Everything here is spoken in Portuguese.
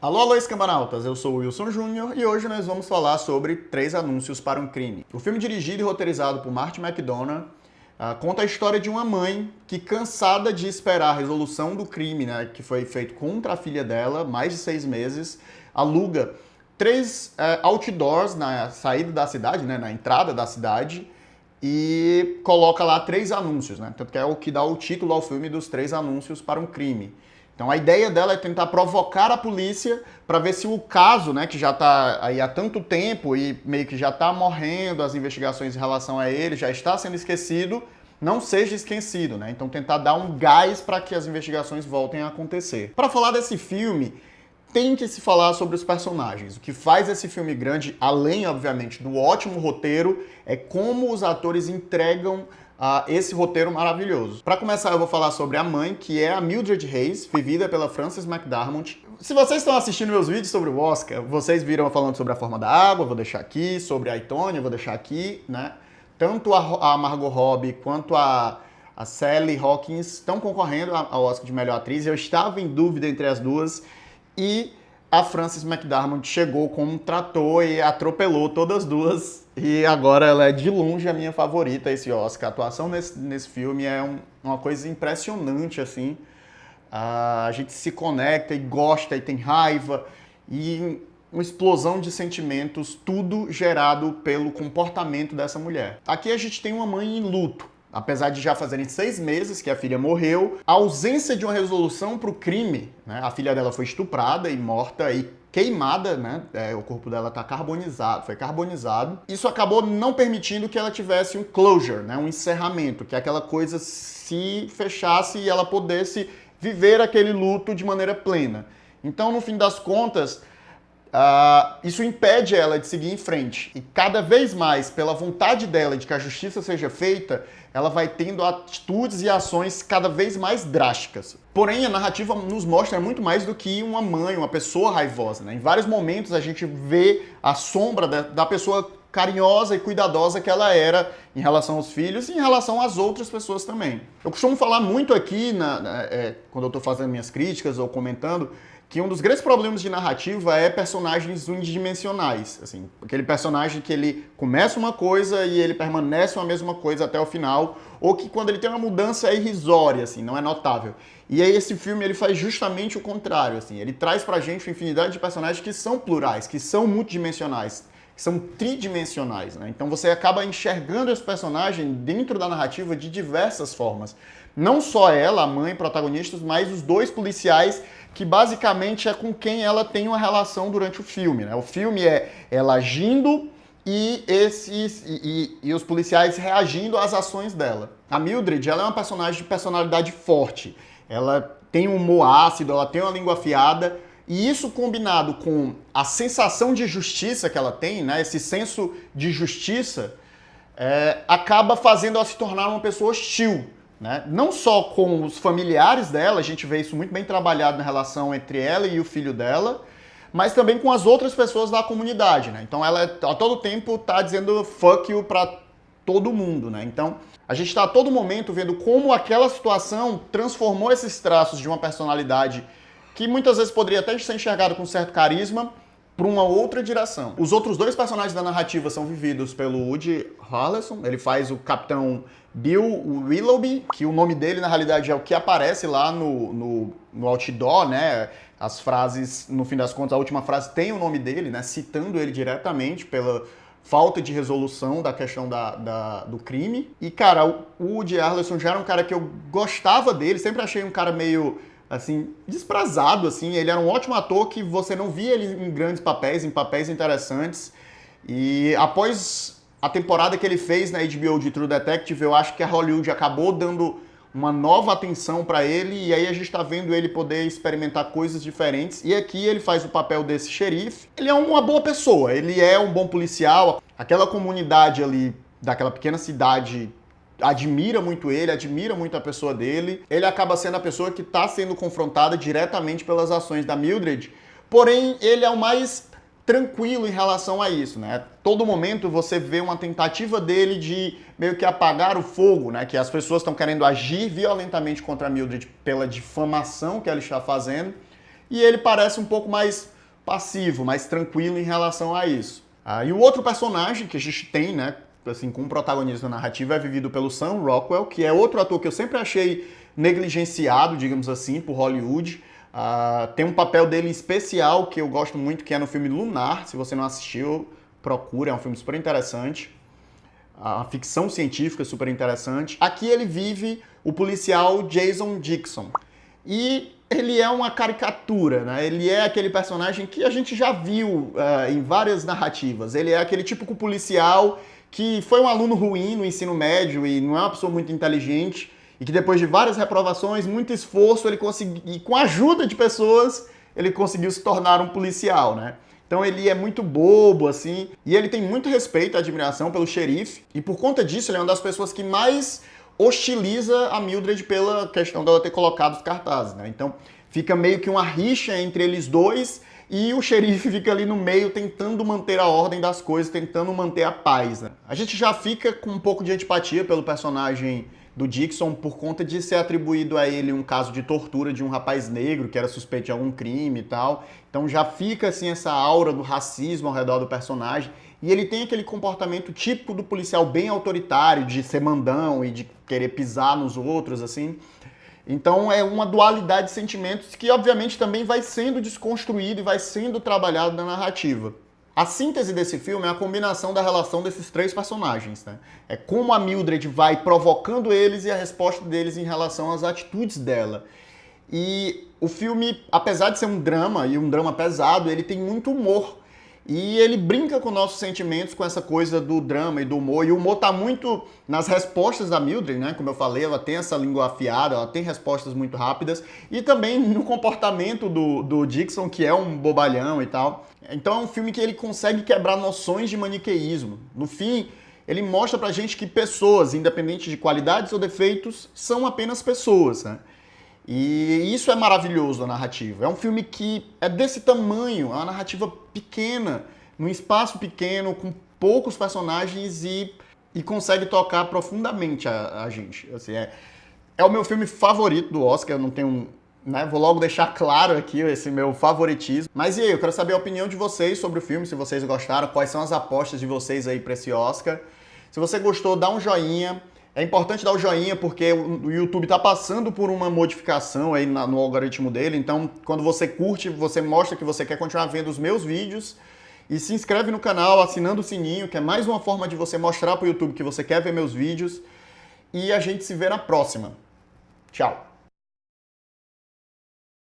Alô, alô, escambanautas! Eu sou o Wilson Júnior e hoje nós vamos falar sobre 3 Anúncios para um Crime. O filme, dirigido e roteirizado por Martin McDonagh, conta a história de uma mãe que, cansada de esperar a resolução do crime, né, que foi feito contra a filha dela, mais de 6 meses, aluga 3 outdoors na saída da cidade, né, na entrada da cidade, e coloca lá 3 anúncios, né? Tanto que é o que dá o título ao filme dos 3 Anúncios para um Crime. Então a ideia dela é tentar provocar a polícia para ver se o caso, né, que já está aí há tanto tempo e meio que já está morrendo, as investigações em relação a ele, já está sendo esquecido, não seja esquecido, né? Então tentar dar um gás para que as investigações voltem a acontecer. Para falar desse filme, tem que se falar sobre os personagens. O que faz esse filme grande, além, obviamente, do ótimo roteiro, é como os atores entregam esse roteiro maravilhoso. Para começar, eu vou falar sobre a mãe, que é a Mildred Hayes, vivida pela Frances McDormand. Se vocês estão assistindo meus vídeos sobre o Oscar, vocês viram falando sobre A Forma da Água, vou deixar aqui, sobre a Itônia, vou deixar aqui, né? Tanto a Margot Robbie quanto a Sally Hawkins estão concorrendo ao Oscar de melhor atriz. Eu estava em dúvida entre as duas e a Frances McDormand chegou com um trator e atropelou todas as duas. E agora ela é de longe a minha favorita, esse Oscar. A atuação nesse filme é uma coisa impressionante, assim. A gente se conecta e gosta e tem raiva. E uma explosão de sentimentos, tudo gerado pelo comportamento dessa mulher. Aqui a gente tem uma mãe em luto. Apesar de já fazerem 6 meses que a filha morreu, a ausência de uma resolução para o crime, né? A filha dela foi estuprada e morta e queimada, né? O corpo dela tá carbonizado, foi carbonizado. Isso acabou não permitindo que ela tivesse um closure, né? Um encerramento, que aquela coisa se fechasse e ela pudesse viver aquele luto de maneira plena. Então, no fim das contas, isso impede ela de seguir em frente. E cada vez mais, pela vontade dela de que a justiça seja feita, ela vai tendo atitudes e ações cada vez mais drásticas. Porém, a narrativa nos mostra muito mais do que uma mãe, uma pessoa raivosa, né? Em vários momentos a gente vê a sombra da pessoa carinhosa e cuidadosa que ela era em relação aos filhos e em relação às outras pessoas também. Eu costumo falar muito aqui, quando eu estou fazendo minhas críticas ou comentando, que um dos grandes problemas de narrativa é personagens unidimensionais. Assim, aquele personagem que ele começa uma coisa e ele permanece uma mesma coisa até o final, ou que quando ele tem uma mudança é irrisória, assim, não é notável. E aí esse filme ele faz justamente o contrário. Assim, ele traz pra gente uma infinidade de personagens que são plurais, que são multidimensionais, que são tridimensionais, né? Então você acaba enxergando esse personagem dentro da narrativa de diversas formas. Não só ela, a mãe, protagonistas, mas os 2 policiais que basicamente é com quem ela tem uma relação durante o filme, né? O filme é ela agindo e os policiais reagindo às ações dela. A Mildred, ela é uma personagem de personalidade forte. Ela tem um humor ácido, ela tem uma língua afiada, e isso combinado com a sensação de justiça que ela tem, né? Esse senso de justiça, acaba fazendo ela se tornar uma pessoa hostil. Né? Não só com os familiares dela, a gente vê isso muito bem trabalhado na relação entre ela e o filho dela, mas também com as outras pessoas da comunidade, né? Então ela a todo tempo tá dizendo fuck you pra todo mundo, né? Então a gente está a todo momento vendo como aquela situação transformou esses traços de uma personalidade que muitas vezes poderia até ser enxergada com certo carisma para uma outra direção. Os outros 2 personagens da narrativa são vividos pelo Woody Harrelson. Ele faz o capitão Bill Willoughby, que o nome dele, na realidade, é o que aparece lá no outdoor, né? As frases, no fim das contas, a última frase tem o nome dele, né? Citando ele diretamente pela falta de resolução da questão do crime. E, cara, o Woody Harrelson já era um cara que eu gostava dele, sempre achei um cara meio, assim, desprezado, assim. Ele era um ótimo ator que você não via ele em grandes papéis, em papéis interessantes. E após a temporada que ele fez na HBO de True Detective, eu acho que a Hollywood acabou dando uma nova atenção para ele, e aí a gente tá vendo ele poder experimentar coisas diferentes. E aqui ele faz o papel desse xerife. Ele é uma boa pessoa, ele é um bom policial. Aquela comunidade ali, daquela pequena cidade, admira muito ele, admira muito a pessoa dele. Ele acaba sendo a pessoa que tá sendo confrontada diretamente pelas ações da Mildred, porém ele é o mais tranquilo em relação a isso, né? Todo momento você vê uma tentativa dele de meio que apagar o fogo, né? Que as pessoas estão querendo agir violentamente contra a Mildred pela difamação que ela está fazendo, e ele parece um pouco mais passivo, mais tranquilo em relação a isso. E o outro personagem que a gente tem, né, assim, com protagonismo narrativo é vivido pelo Sam Rockwell, que é outro ator que eu sempre achei negligenciado, digamos assim, por Hollywood. Tem um papel dele especial que eu gosto muito, que é no filme Lunar. Se você não assistiu, procura, é um filme super interessante. A ficção científica é super interessante. Aqui ele vive o policial Jason Dixon. E ele é uma caricatura, né? Ele é aquele personagem que a gente já viu em várias narrativas. Ele é aquele típico policial que foi um aluno ruim no ensino médio e não é uma pessoa muito inteligente, e que depois de várias reprovações, muito esforço, ele conseguiu, e com a ajuda de pessoas, ele conseguiu se tornar um policial, né? Então ele é muito bobo, assim, e ele tem muito respeito e admiração pelo xerife, e por conta disso ele é uma das pessoas que mais hostiliza a Mildred pela questão dela ter colocado os cartazes, né? Então fica meio que uma rixa entre eles dois, e o xerife fica ali no meio tentando manter a ordem das coisas, tentando manter a paz, né? A gente já fica com um pouco de antipatia pelo personagem do Dixon por conta de ser atribuído a ele um caso de tortura de um rapaz negro que era suspeito de algum crime e tal. Então já fica assim essa aura do racismo ao redor do personagem. E ele tem aquele comportamento típico do policial bem autoritário, de ser mandão e de querer pisar nos outros, assim. Então é uma dualidade de sentimentos que obviamente também vai sendo desconstruído e vai sendo trabalhado na narrativa. A síntese desse filme é a combinação da relação desses três personagens, né? É como a Mildred vai provocando eles e a resposta deles em relação às atitudes dela. E o filme, apesar de ser um drama, e um drama pesado, ele tem muito humor. E ele brinca com nossos sentimentos, com essa coisa do drama e do humor. E o humor tá muito nas respostas da Mildred, né? Como eu falei, ela tem essa língua afiada, ela tem respostas muito rápidas. E também no comportamento do Dixon, que é um bobalhão e tal. Então é um filme que ele consegue quebrar noções de maniqueísmo. No fim, ele mostra pra gente que pessoas, independente de qualidades ou defeitos, são apenas pessoas, né? E isso é maravilhoso da narrativa. É um filme que é desse tamanho, é uma narrativa pequena, num espaço pequeno, com poucos personagens e consegue tocar profundamente a gente. Assim, é o meu filme favorito do Oscar, eu não tenho... Né? Vou logo deixar claro aqui esse meu favoritismo. Mas e aí, eu quero saber a opinião de vocês sobre o filme, se vocês gostaram, quais são as apostas de vocês aí para esse Oscar. Se você gostou, dá um joinha. É importante dar o joinha porque o YouTube tá passando por uma modificação aí no algoritmo dele, então quando você curte, você mostra que você quer continuar vendo os meus vídeos e se inscreve no canal assinando o sininho, que é mais uma forma de você mostrar pro YouTube que você quer ver meus vídeos, e a gente se vê na próxima. Tchau!